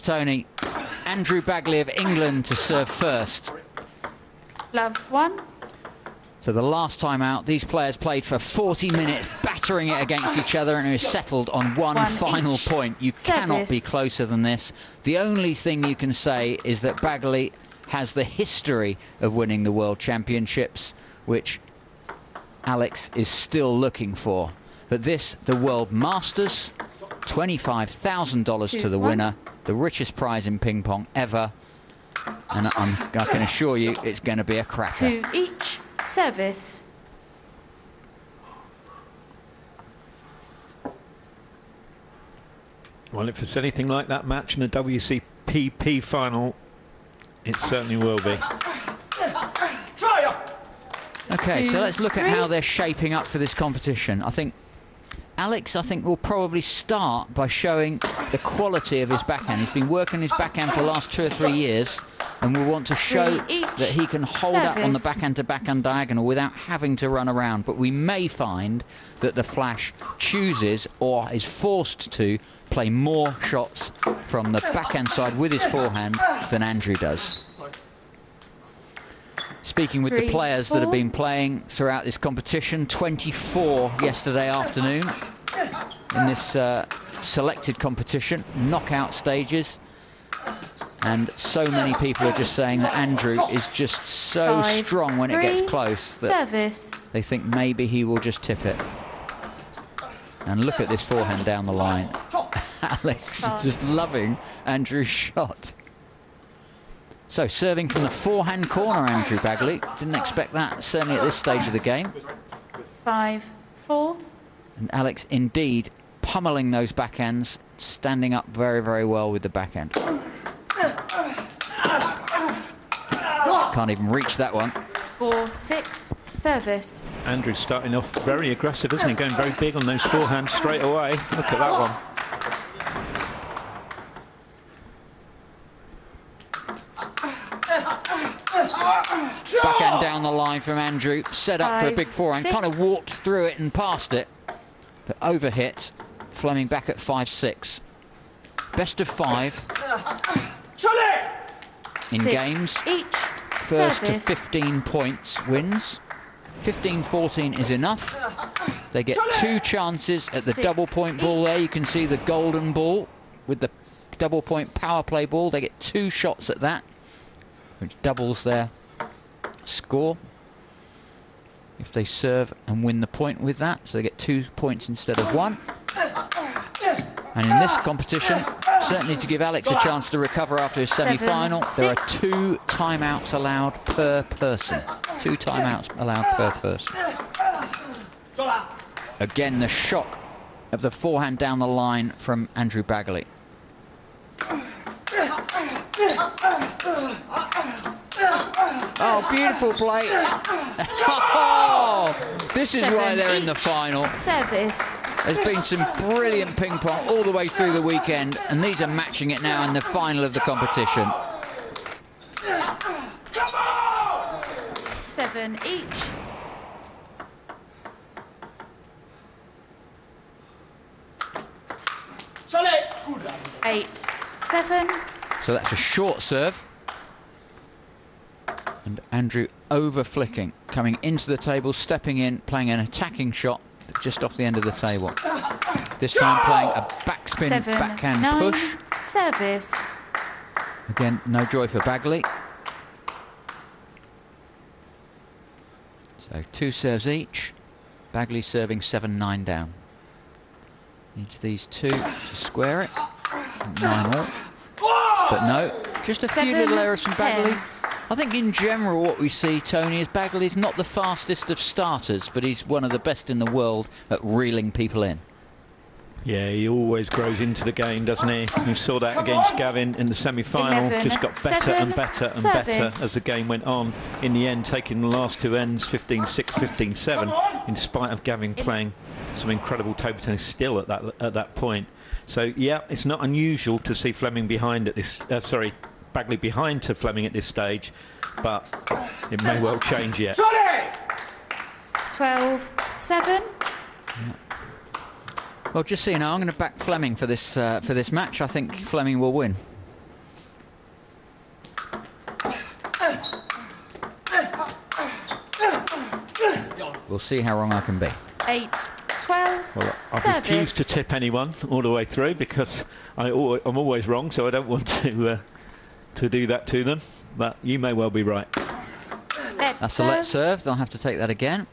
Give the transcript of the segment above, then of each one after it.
Tony, Andrew Baggaley of England to serve first. Love one. So the last time out, these players played for 40 minutes, battering it against each other, and it was settled on one final point. You cannot be closer than this. The only thing you can say is that Baggaley has the history of winning the World Championships, which Alex is still looking for. But this, the World Masters, $25,000 to the winner, the richest prize in ping pong ever. And I can assure you it's going to be a cracker. 2 each. Service. Well, if it's anything like that match in the WCPP final, it certainly will be. Okay, so let's look at how they're shaping up for this competition. Alex, will probably start by showing the quality of his backhand. He's been working his backhand for the last 2 or 3 years, and we want to show that he can hold up on the backhand-to-backhand diagonal without having to run around. But we may find that the Flash chooses, or is forced to, play more shots from the backhand side with his forehand than Andrew does. Speaking with the players that have been playing throughout this competition, 24 yesterday afternoon in this selected competition, knockout stages. And so many people are just saying that Andrew is just so strong when it gets close that they think maybe he will just tip it. And look at this forehand down the line. Alex is just loving Andrew's shot. So, serving from the forehand corner, Andrew Baggaley. Didn't expect that, certainly at this stage of the game. 5-4. And Alex, indeed, pummeling those backhands, standing up very, very well with the backhand. Can't even reach that one. 4-6. Service. Andrew's starting off very aggressive, isn't he? Going very big on those forehands straight away. Look at that one. Backhand down the line from Andrew, set up for a big forehand, kind of walked through it and past it, but overhit. Flemming back at 5-6. Best of 5 in games. First to 15 points wins. 15-14 is enough. They get 2 chances at the double point ball there. You can see the golden ball with the double point power play ball. They get 2 shots at that, which doubles their score if they serve and win the point with that. So they get 2 points instead of 1. And in this competition, certainly to give Alex a chance to recover after his semi-final, there are 2 timeouts allowed per person. 2 timeouts allowed per person. Again, the shock of the forehand down the line from Andrew Baggaley. Oh, beautiful play. Oh, this is why they're in the final. Service. There's been some brilliant ping pong all the way through the weekend, and these are matching it now in the final of the competition. 7 each. Eight, 7. So that's a short serve. And Andrew over flicking, coming into the table, stepping in, playing an attacking shot just off the end of the table. This time playing a backspin backhand push. Service. Again, no joy for Baggaley. So 2 serves each. Baggaley serving 7-9 down. Needs these 2 to square it. 9 all. But no, just a few little errors from Baggaley. I think in general what we see, Tony, is Baggaley's not the fastest of starters, but he's one of the best in the world at reeling people in. Yeah, he always grows into the game, doesn't he? You saw that against Gavin in the semi-final. Just got better and better and better as the game went on. In the end, taking the last 2 ends, 15-6, 15-7, in spite of Gavin playing some incredible table tennis still at that point. So, yeah, it's not unusual to see Flemming behind at this... Baggaley behind to Flemming at this stage, but it may well change yet. 12-7. Well, just so you know, I'm going to back Flemming for this match. I think Flemming will win. We'll see how wrong I can be. 8, 12. Well, I've service. refused to tip anyone all the way through because I'm always wrong, so I don't want to do that to them. But you may well be right. That's a let serve. They'll have to take that again.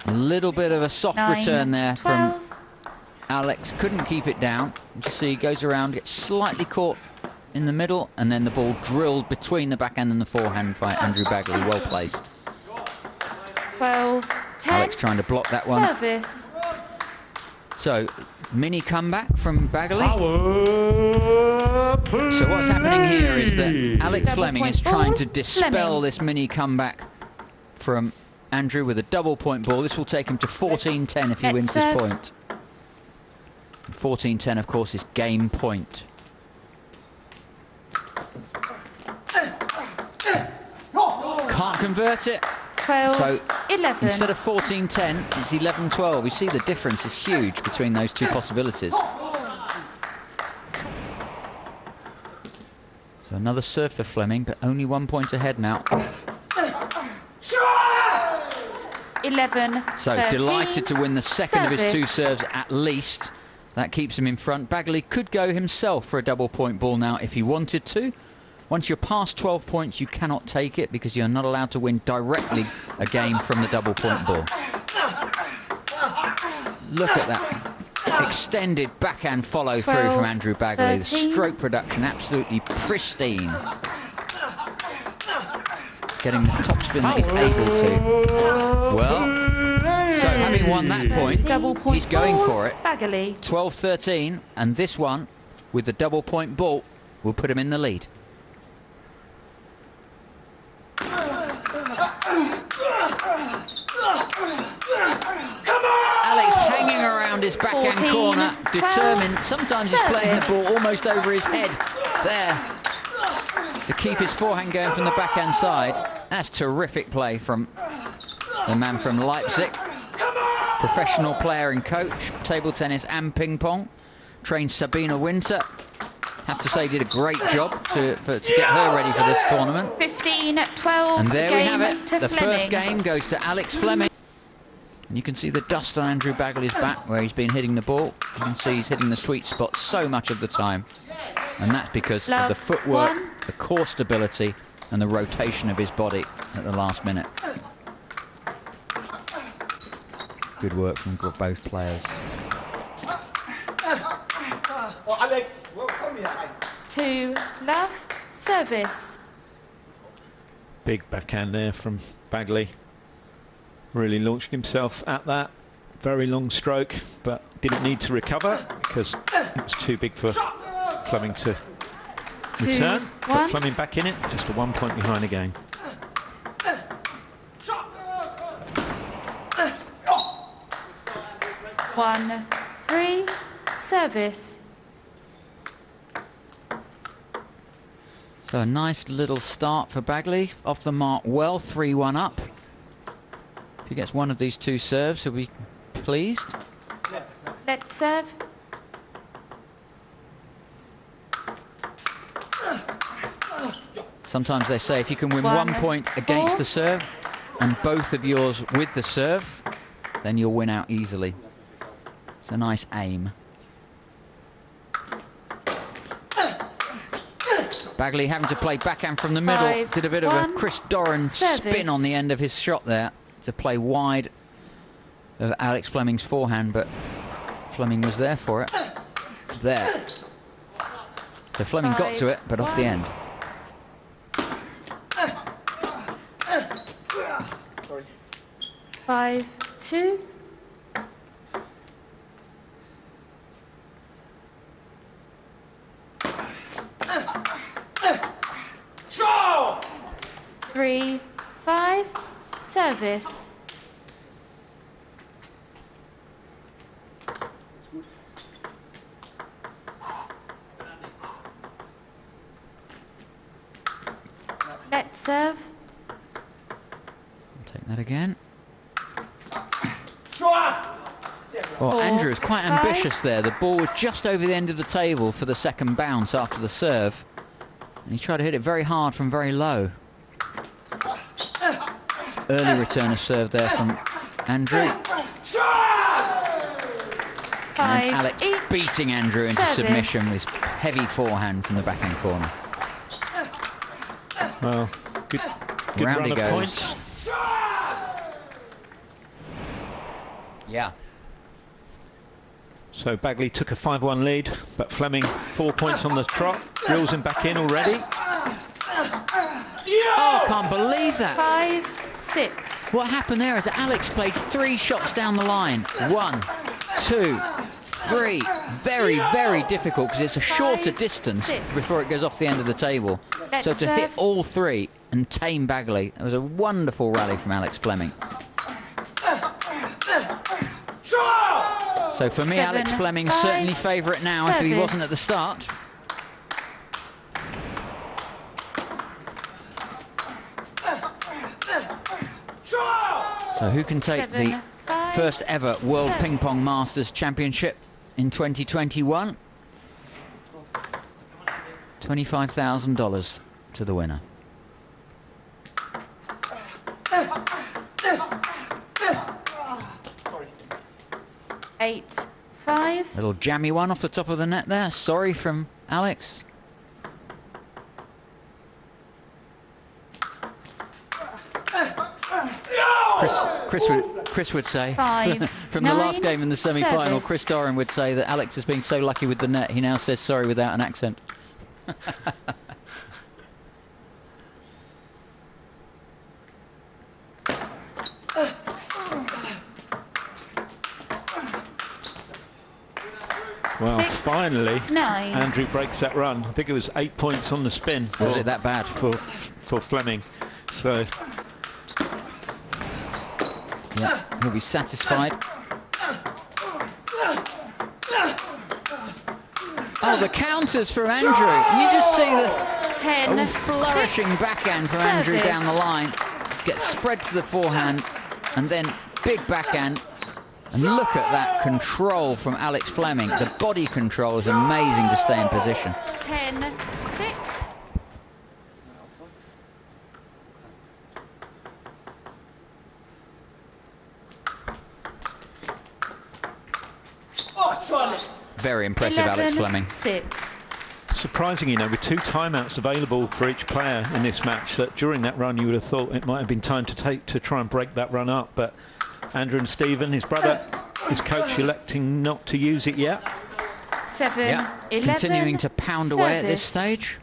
A little bit of a soft 9, return there 12. from Alex. Couldn't keep it down. You just see he goes around, gets slightly caught in the middle, and then the ball drilled between the backhand and the forehand by Andrew Baggaley. Well placed. 12, 10. Alex trying to block that one. Service. So, mini comeback from Baggaley. So what's happening here is that Alex Flemming is trying to dispel this mini comeback from Andrew with a double point ball. This will take him to 14-10 if he wins this point. 14-10, of course, is game point. Can't convert it. 12, So 11. instead of 14-10, it's 11-12. You see the difference is huge between those two possibilities. So another serve for Flemming, but only 1 point ahead now. 11, So 13, delighted to win the second of his two service. serves at least. That keeps him in front. Baggaley could go himself for a double point ball now if he wanted to. Once you're past 12 points, you cannot take it because you're not allowed to win directly a game from the double point ball. Look at that. Extended backhand follow through 12, from Andrew Baggaley. 13. The stroke production absolutely pristine. Getting the topspin that he's able to. Well, so having won that point, Double point he's going ball, for it. Baggaley. 12-13, and this one, with the double point ball, will put him in the lead. Alex hanging around his backhand 14, corner, 12, determined. Sometimes he's playing the service. ball almost over his head. There. To keep his forehand going from the backhand side. That's terrific play from the man from Leipzig. Professional player and coach, table tennis and ping pong. Trained Sabina Winter. Have to say, did a great job to get her ready for this tournament. 15, 12. And there we have it. to The Flemming. first game goes to Alex Flemming. And you can see the dust on Andrew Baggaley's back where he's been hitting the ball. You can see he's hitting the sweet spot so much of the time. And that's because of the footwork, the core stability, and the rotation of his body at the last minute. Good work from both players. Alex, welcome here. 2, love, service. Big backhand there from Baggaley. Really launched himself at that. Very long stroke, but didn't need to recover because it was too big for Flemming to 2, return. 1. Put Flemming back in it, just a 1 point behind again. 1, 3, service. So a nice little start for Baggaley. Off the mark well, 3-1 up. If he gets one of these two serves, he'll be pleased. Let's serve. Sometimes they say if you can win 1, 1 point against 4. the serve and both of yours with the serve, then you'll win out easily. It's a nice aim. Baggaley having to play backhand from the middle. 5, Did a bit of a 1, Chris Doran spin service. on the end of his shot there to play wide of Alex Flemming's forehand, but Flemming was there for it. There. So Flemming got to it, but off the end. Sorry. 5, 2. Show! 3, 5, service. Let's serve. Take that again. Show! Well, 4, Andrew is quite 5. ambitious there. The ball was just over the end of the table for the second bounce after the serve. And he tried to hit it very hard from very low. Early return of serve there from Andrew. And Alex beating Andrew into submission with his heavy forehand from the backhand corner. Well, good Round run he of goes. points. Yeah. So Baggaley took a 5-1 lead, but Flemming 4 points on the trot. Drills him back in already. Oh, can't believe that. 5-6. What happened there is that Alex played 3 shots down the line. 1, 2, 3. Very, very difficult because it's a shorter distance before it goes off the end of the table. So to hit all 3 and tame Baggaley, it was a wonderful rally from Alex Fleming. So for me, Alex Fleming's certainly favourite now if he wasn't at the start. So who can take the first ever World Ping Pong Masters Championship in 2021? $25,000 to the winner. Sorry. 8-5. Little jammy one off the top of the net there. Sorry from Alex. Chris would say, from the last game in the semi-final, Chris Doran would say that Alex has been so lucky with the net, he now says sorry without an accent. Well, 6, finally, 9. Andrew breaks that run. I think it was 8 points on the spin. Was it that bad? For Fleming. So, yeah, he'll be satisfied. Oh, the counters from Andrew. You just see the flourishing backhand from Andrew down the line. Gets spread to the forehand and then big backhand. And look at that control from Alex Fleming. The body control is amazing to stay in position. 10-6. Very impressive, Alex Fleming. 6. surprising, you know, with 2 timeouts available for each player in this match, that during that run you would have thought it might have been time to try and break that run up. But Andrew and Stephen, his brother, his coach, electing not to use it yet. 7-11. Continuing to pound away at this stage.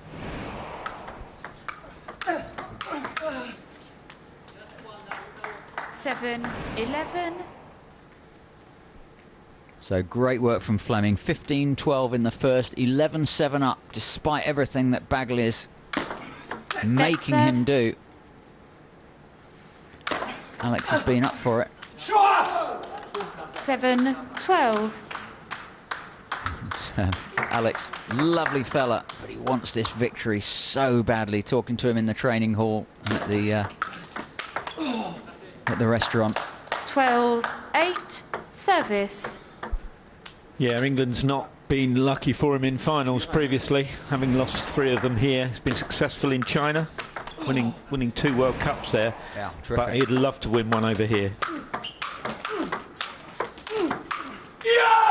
Seven, 11. So great work from Fleming. 15-12 in the first, 11-7 up, despite everything that Baggaley is making him do. Alex has been up for it. 7-12. Alex, lovely fella, but he wants this victory so badly. Talking to him in the training hall at the restaurant. 12-8. Service. Yeah, England's not been lucky for him in finals previously, having lost 3 of them here. He's been successful in China, winning 2 World Cups there. Yeah, terrific. But he'd love to win one over here.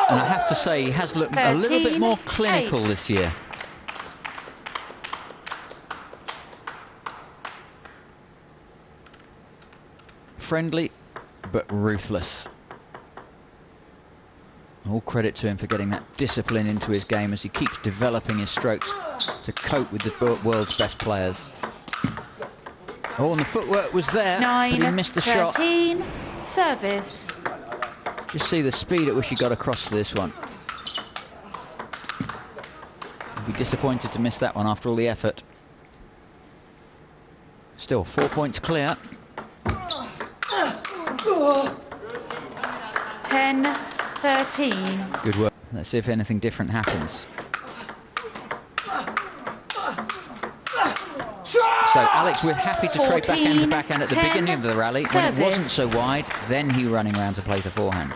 And I have to say, he has looked a little bit more clinical this year. Friendly, but ruthless. All credit to him for getting that discipline into his game as he keeps developing his strokes to cope with the world's best players. Oh, and the footwork was there, but he missed the shot. 9-13. Service. Just see the speed at which he got across to this one. He'd be disappointed to miss that one after all the effort. Still 4 points clear. 10-13. Good work. Let's see if anything different happens. So Alex, we're happy to trade backhand to backhand at the beginning of the rally. When it wasn't so wide, then he running around to play the forehand.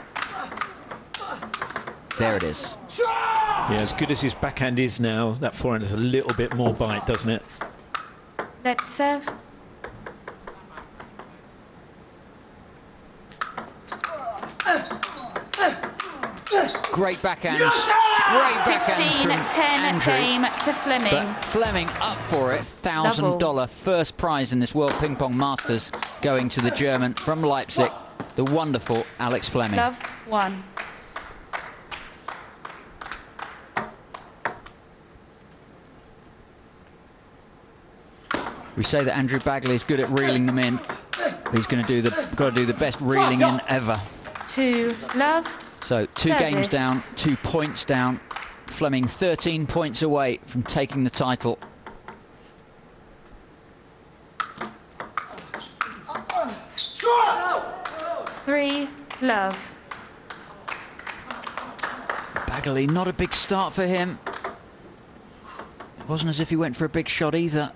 There it is. Yeah, as good as his backhand is now, that forehand has a little bit more bite, doesn't it? Let's serve. great backhands. Great backhands from 15-10 Andrew. game to Flemming. But Flemming up for it. $1,000 first prize in this World Ping Pong Masters going to the German from Leipzig, the wonderful Alex Flemming. Love 1. We say that Andrew Baggaley is good at reeling them in. He's going to do the best reeling in ever. 2 love. So 2 Service. games down, 2 points down. Flemming 13 points away from taking the title. Sure. 3 love. Baggaley, not a big start for him. It wasn't as if he went for a big shot either.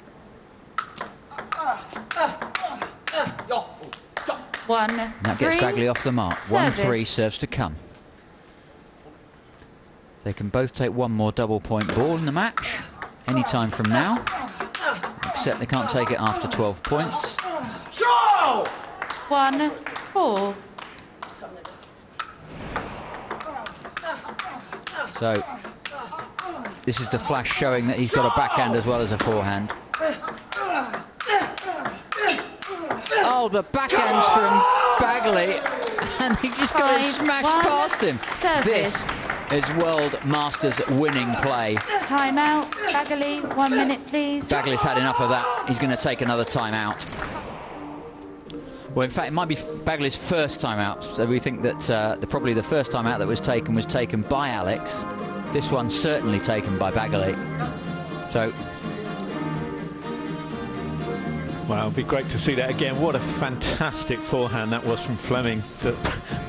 1 That gets 3. Baggaley off the mark. Service. 1-3 serves to come. They can both take one more double point ball in the match any time from now, except they can't take it after 12 points. 1 4. So this is the flash showing that he's got a backhand as well as a forehand. Oh, the backhands from Baggaley, and he just got it 5, smashed 1. past him. Service. This is World Masters winning play. Timeout. Baggaley, 1 minute, please. Baggaley's had enough of that. He's going to take another timeout. Well, in fact, it might be Baggaley's first timeout. So we think that probably the first timeout that was taken by Alex. This one's certainly taken by Baggaley. So. Well, it'd be great to see that again. What a fantastic forehand that was from Flemming that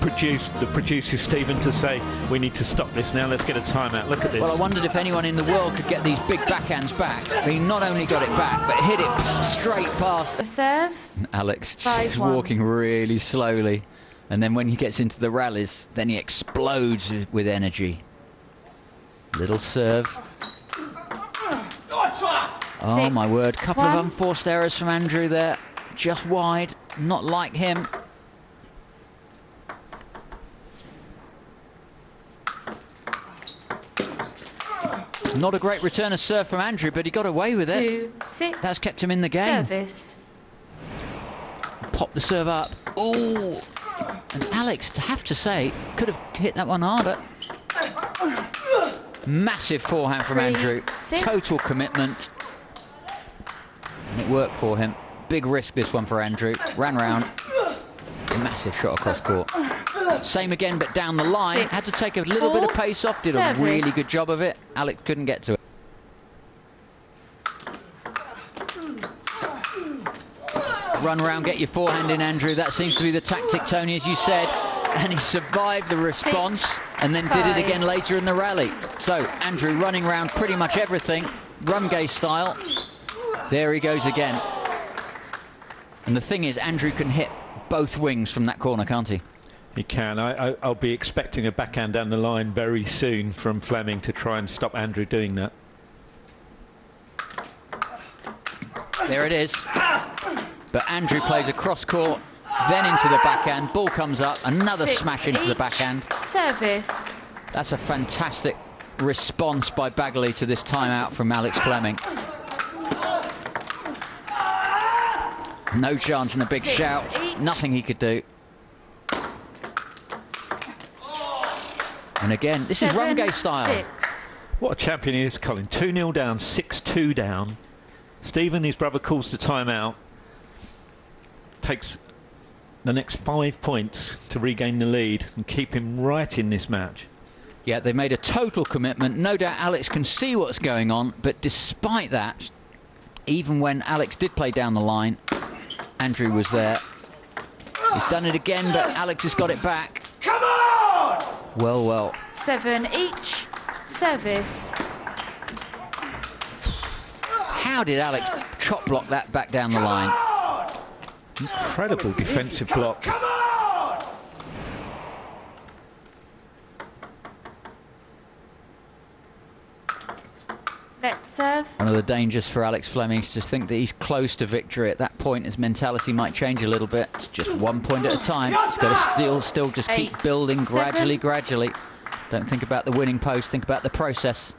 produces Stephen to say, we need to stop this now, let's get a timeout. Look at this. Well, I wondered if anyone in the world could get these big backhands back. He not only got it back, but hit it straight past. The serve. Alex 5-1. walking really slowly. And then when he gets into the rallies, then he explodes with energy. Little serve. Oh, 6, my word. Couple 1. of unforced errors from Andrew there. Just wide. Not like him. Not a great return of serve from Andrew, but he got away with it. 2 6. That's kept him in the game. Service. Pop the serve up. Oh! And Alex, to have to say, could have hit that one harder. Massive forehand from 3, Andrew. 6. Total commitment. And it worked for him. Big risk, this one for Andrew. Ran round. Massive shot across court. Same again, but down the line. 6, Had to take a little bit of 4. pace off. Did Service. a really good job of it. Alex couldn't get to it. Run around, get your forehand in, Andrew. That seems to be the tactic, Tony, as you said. And he survived the response 6, and then 5. did it again later in the rally. So Andrew running around pretty much everything, Rumgay style. There he goes again. And the thing is, Andrew can hit both wings from that corner, can't he? He can. I'll be expecting a backhand down the line very soon from Flemming to try and stop Andrew doing that. There it is. But Andrew plays across court, then into the backhand. Ball comes up, another 6 smash into the each. backhand. Service. That's a fantastic response by Baggaley to this timeout from Alex Flemming. No chance and a big 6 shout. each. Nothing he could do. And again, this 7, is Rumgay style. 6. What a champion he is, Colin. 2-0 down, 6-2 down. Stephen, his brother, calls the timeout. Takes the next 5 points to regain the lead and keep him right in this match. Yeah, they made a total commitment. No doubt Alex can see what's going on, but despite that, even when Alex did play down the line, Andrew was there. He's done it again, but Alex has got it back. Come on! Well, well. 7 each. Service. How did Alex chop block that back down the line? Incredible defensive block. Come on! Let's serve. One of the dangers for Alex Flemming is to think that he's close to victory. At that point, his mentality might change a little bit. It's just 1 point at a time. He's got to still just keep 8, building 7. gradually. Don't think about the winning post, think about the process.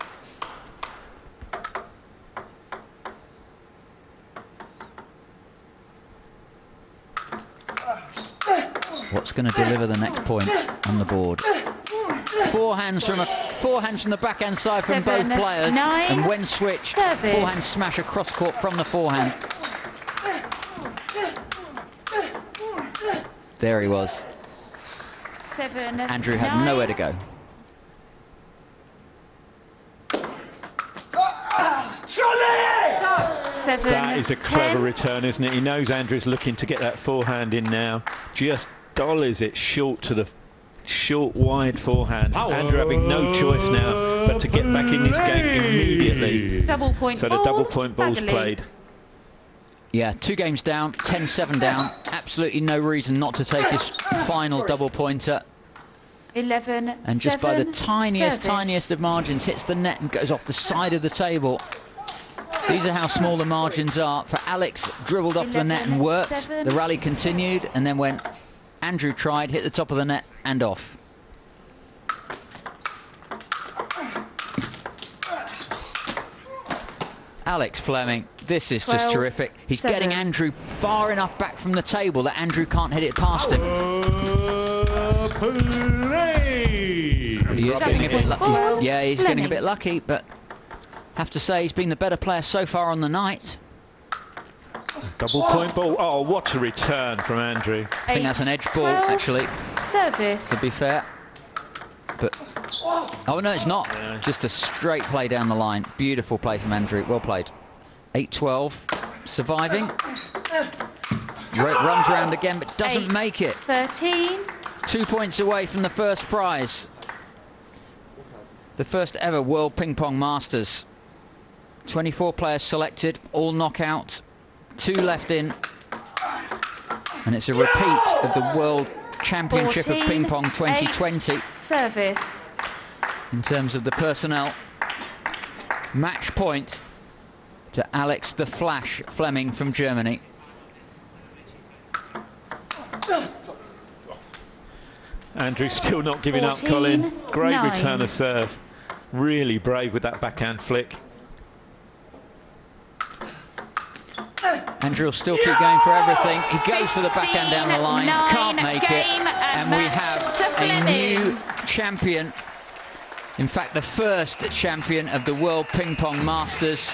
What's going to deliver the next point on the board? Forehands from the backhand side from both players, and when switched, forehand smash across court from the forehand. There he was. Andrew had nowhere to go. That is a clever return, isn't it? He knows Andrew's looking to get that forehand in now. Just dollies it short to the short, wide forehand. Andrew having no choice now but to get back in this game immediately. Double point so ball, the double point ball's Baggaley. played. Yeah, 2 games down, 10-7 down. Absolutely no reason not to take his final double pointer. 11. And just by the tiniest of margins, hits the net and goes off the side of the table. These are how small the margins are. For Alex, dribbled off the net and worked. The rally continued, and then when Andrew tried, hit the top of the net and off. Alex-Flemming, this is just terrific. He's getting Andrew far enough back from the table that Andrew can't hit it past him. But he is getting a bit lucky. Yeah, he's getting a bit lucky, but have to say he's been the better player so far on the night. Double point ball. Oh, what a return from Andrew. I think that's an edge ball, actually. Service. To be fair. But oh no, it's not. Yeah. Just a straight play down the line. Beautiful play from Andrew. Well played. 8-12. Surviving. Runs around again, but doesn't make it. 13. 2 points away from the first prize. The first ever World Ping Pong Masters. 24 players selected, all knockout. 2 left in. And it's a repeat of the World Championship 14, of Ping Pong 2020. 8, service. In terms of the personnel. Match point to Alex the Flash Flemming from Germany. Andrew still not giving 14, up, Colin. Great 9. return of serve. Really brave with that backhand flick. Andrew will still keep going for everything. He goes for the backhand down the line, can't make it. And we have a new champion. In fact, the first champion of the World Ping Pong Masters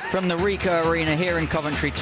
from the Ricoh Arena here in Coventry.